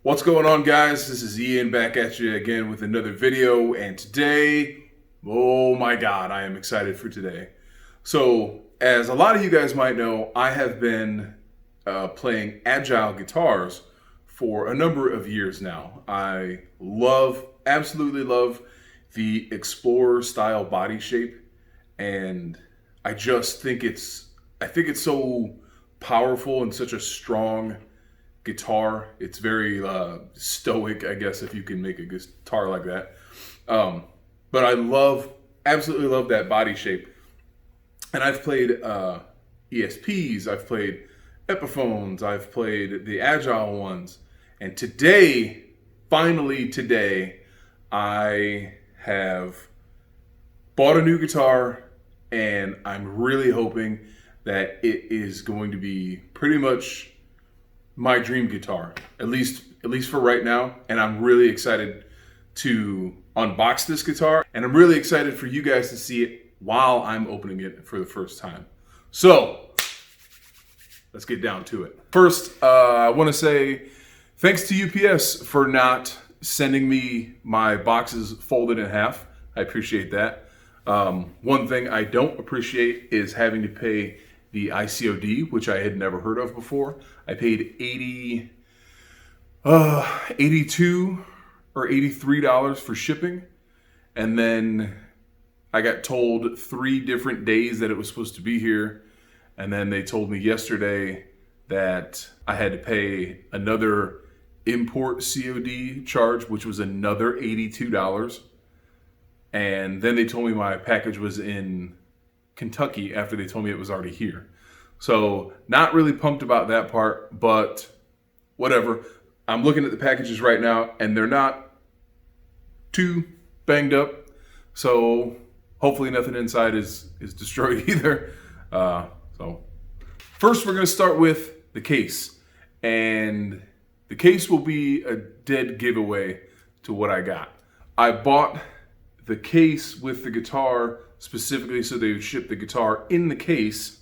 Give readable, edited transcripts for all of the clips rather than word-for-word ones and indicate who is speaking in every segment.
Speaker 1: What's going on, guys? This is Ian back at you again with another video, and today, oh my god, I am excited for today. So, as a lot of you guys might know, I have been playing agile guitars for a number of years now. I absolutely love the Explorer style body shape, and I just think it's so powerful and such a strong guitar. It's very stoic, I guess, if you can make a guitar like that. But I absolutely love that body shape. And I've played ESPs, I've played Epiphones, I've played the Agile ones. And finally today, I have bought a new guitar, and I'm really hoping that it is going to be pretty much my dream guitar, at least for right now. And I'm really excited to unbox this guitar, and I'm really excited for you guys to see it while I'm opening it for the first time. So let's get down to it. First, I want to say thanks to UPS for not sending me my boxes folded in half. I appreciate that. One thing I don't appreciate is having to pay the ICOD, which I had never heard of before. I paid $82 or $83 for shipping, and then I got told 3 different days that it was supposed to be here, and then they told me yesterday that I had to pay another import COD charge, which was another $82, and then they told me my package was in Kentucky after they told me it was already here. So not really pumped about that part, but whatever. I'm looking at the packages right now, and they're not too banged up. So hopefully nothing inside is destroyed either. So first we're gonna start with the case. And the case will be a dead giveaway to what I got. I bought the case with the guitar specifically so they would ship the guitar in the case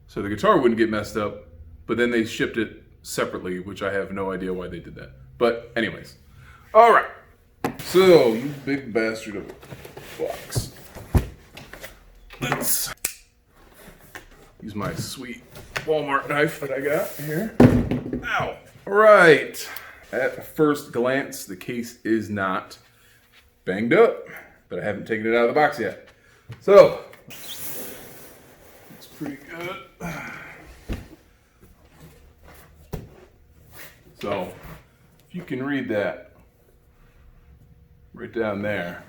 Speaker 1: so the guitar wouldn't get messed up, but then they shipped it separately, which I have no idea why they did that. But anyways, all right. So, you big bastard of a box. Let's use my sweet Walmart knife that I got here. Ow. All right. At first glance, the case is not banged up, but I haven't taken it out of the box yet. So, it's pretty good. So, if you can read that right down there,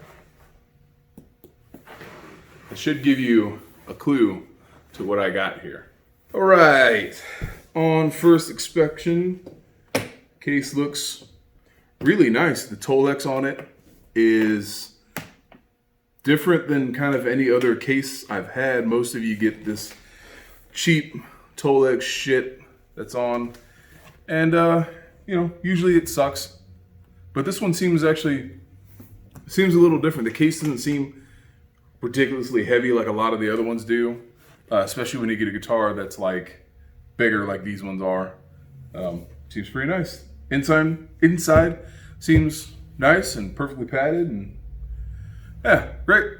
Speaker 1: it should give you a clue to what I got here. All right, on first inspection, case looks really nice. The Tolex on it is different than kind of any other case I've had. Most of you get this cheap Tolex shit that's on, and usually it sucks. But this one seems a little different. The case doesn't seem ridiculously heavy like a lot of the other ones do, especially when you get a guitar that's like bigger like these ones are. Seems pretty nice. Inside seems nice and perfectly padded, and yeah, great.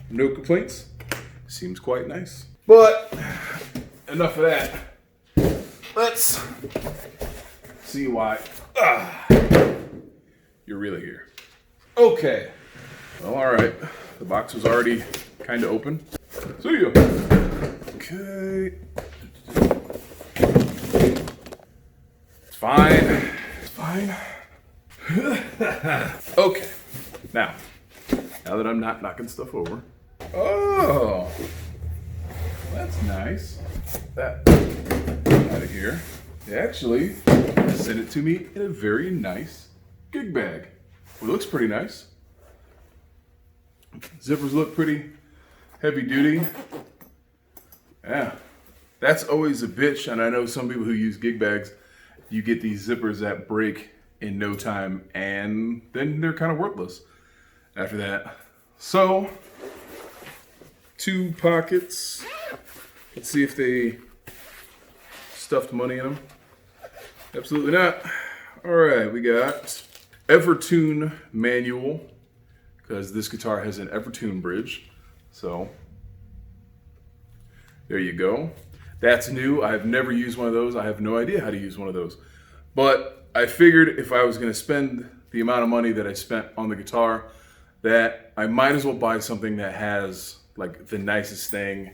Speaker 1: No complaints. Seems quite nice. But enough of that. Let's see why you're really here. Okay. Well, all right. The box was already kind of open. See ya. Okay. It's fine. It's fine. Okay. Now that I'm not knocking stuff over. Oh, that's nice. That out of here. They actually sent it to me in a very nice gig bag. Well, it looks pretty nice. Zippers look pretty heavy duty. Yeah, that's always a bitch. And I know some people who use gig bags, you get these zippers that break in no time, and then they're kind of worthless after that. So, 2 pockets. Let's see if they stuffed money in them. Absolutely not. All right, we got Evertune manual, because this guitar has an Evertune bridge. So there you go. That's new. I've never used one of those. I have no idea how to use one of those. But I figured if I was going to spend the amount of money that I spent on the guitar, that I might as well buy something that has like the nicest thing.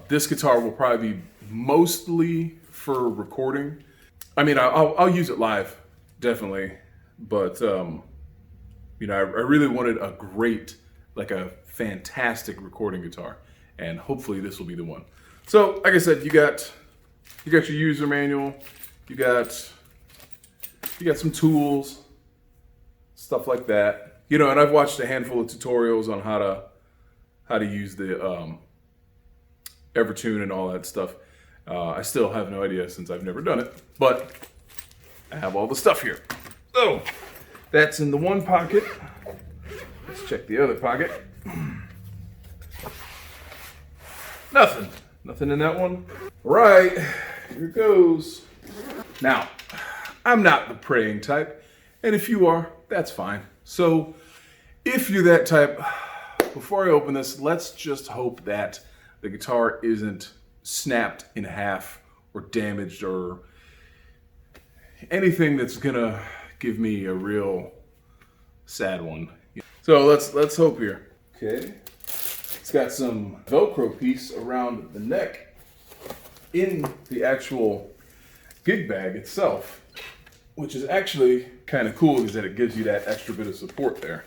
Speaker 1: This guitar will probably be mostly for recording. I mean, I'll use it live, definitely. But, you know, I really wanted a great, like a fantastic recording guitar. And hopefully this will be the one. So, like I said, you got your user manual, you got some tools, stuff like that. You know, and I've watched a handful of tutorials on how to use the Evertune and all that stuff. I still have no idea since I've never done it, but I have all the stuff here. So that's in the one pocket. Let's check the other pocket. Nothing in that one. All right, here goes. Now, I'm not the praying type, and if you are, that's fine. So if you're that type, before I open this, let's just hope that the guitar isn't snapped in half or damaged or anything that's gonna give me a real sad one. So let's hope here. Okay. It's got some Velcro piece around the neck in the actual gig bag itself, which is actually kind of cool because that it gives you that extra bit of support there.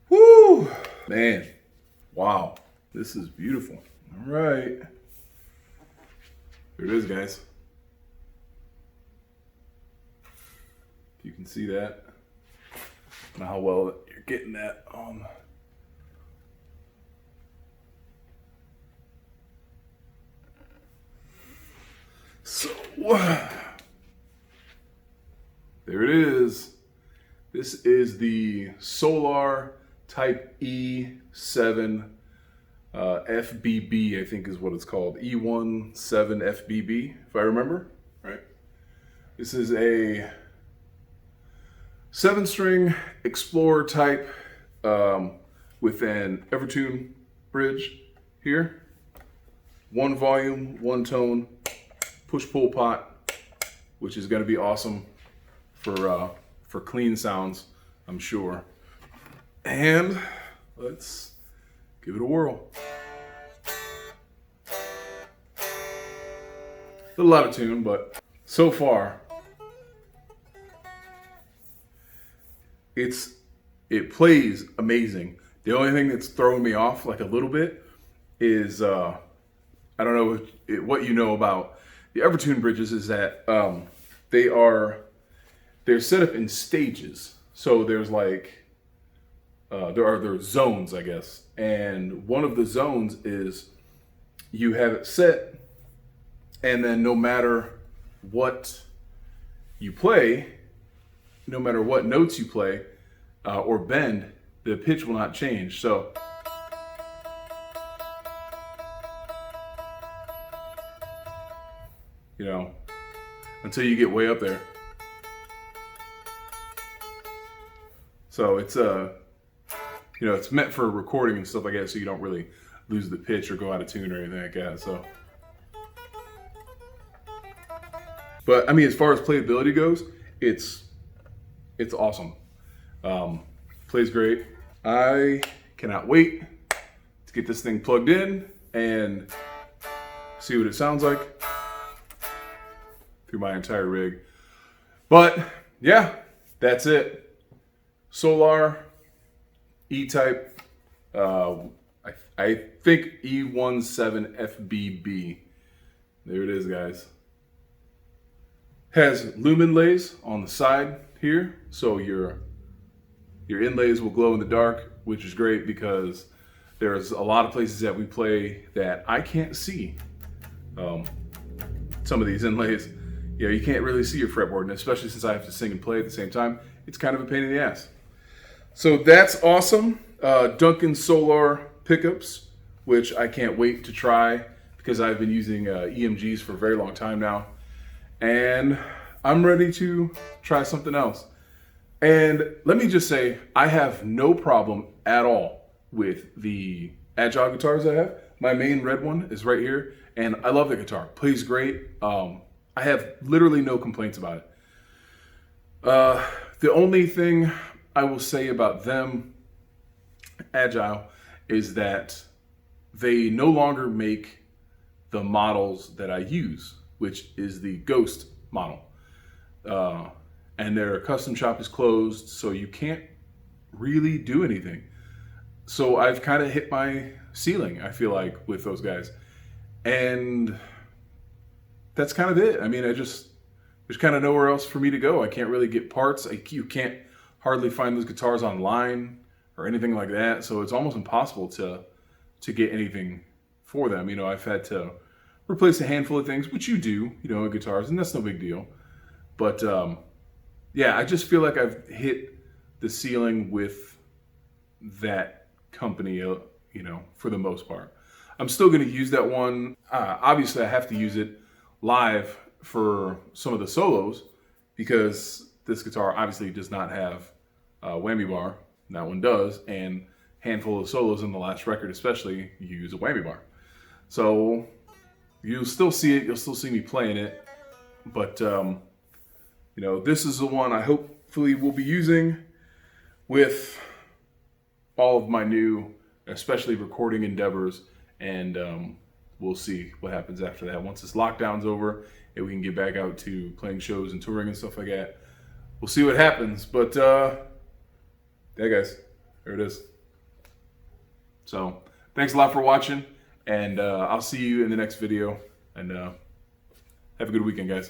Speaker 1: Woo! Man, wow, this is beautiful. All right. There it is, guys. You can see that. I don't know how well you're getting that on. So, there it is. This is the Solar Type E7 FBB, I think is what it's called. E17 FBB, if I remember, right? This is a 7-string Explorer type with an Evertune bridge here. One volume, one tone, push-pull pot, which is going to be awesome for clean sounds, I'm sure. And let's give it a whirl. A little out of tune, but so far, it plays amazing. The only thing that's throwing me off like a little bit is I don't know what you know about the Evertune bridges is that they're set up in stages. So there's like there are zones, I guess, and one of the zones is you have it set, and then no matter what you play, no matter what notes you play or bend, the pitch will not change. So you know, until you get way up there. So it's you know, it's meant for recording and stuff like that, so you don't really lose the pitch or go out of tune or anything like that. So, but I mean, as far as playability goes, it's awesome. Plays great. I cannot wait to get this thing plugged in and see what it sounds like through my entire rig. But yeah, that's it. Solar E-type, I think E17 FBB. There it is, guys. Has lumen lays on the side here, so your inlays will glow in the dark, which is great because there's a lot of places that we play that I can't see some of these inlays. You know, you can't really see your fretboard, and especially since I have to sing and play at the same time, it's kind of a pain in the ass. So that's awesome. Duncan Solar pickups, which I can't wait to try because I've been using EMGs for a very long time now. And I'm ready to try something else. And let me just say, I have no problem at all with the Agile guitars I have. My main red one is right here, and I love the guitar. Plays great. I have literally no complaints about it. The only thing I will say about them, Agile, is that they no longer make the models that I use, which is the Ghost model. And their custom shop is closed, so you can't really do anything. So I've kind of hit my ceiling, I feel like, with those guys. And that's kind of it. I mean, there's kind of nowhere else for me to go. I can't really get parts. You can't hardly find those guitars online or anything like that. So it's almost impossible to get anything for them. You know, I've had to replace a handful of things, which you do, you know, with guitars, and that's no big deal. But yeah, I just feel like I've hit the ceiling with that company, you know, for the most part. I'm still going to use that one. Obviously, I have to use it live for some of the solos because this guitar obviously does not have a whammy bar. That one does, and a handful of solos in the last record especially use a whammy bar. So you'll still see it. You'll still see me playing it. But, you know, this is the one I hopefully will be using with all of my new, especially recording endeavors, and we'll see what happens after that. Once this lockdown's over and we can get back out to playing shows and touring and stuff like that, we'll see what happens. But yeah, guys, there it is. So thanks a lot for watching, and I'll see you in the next video, and have a good weekend, guys.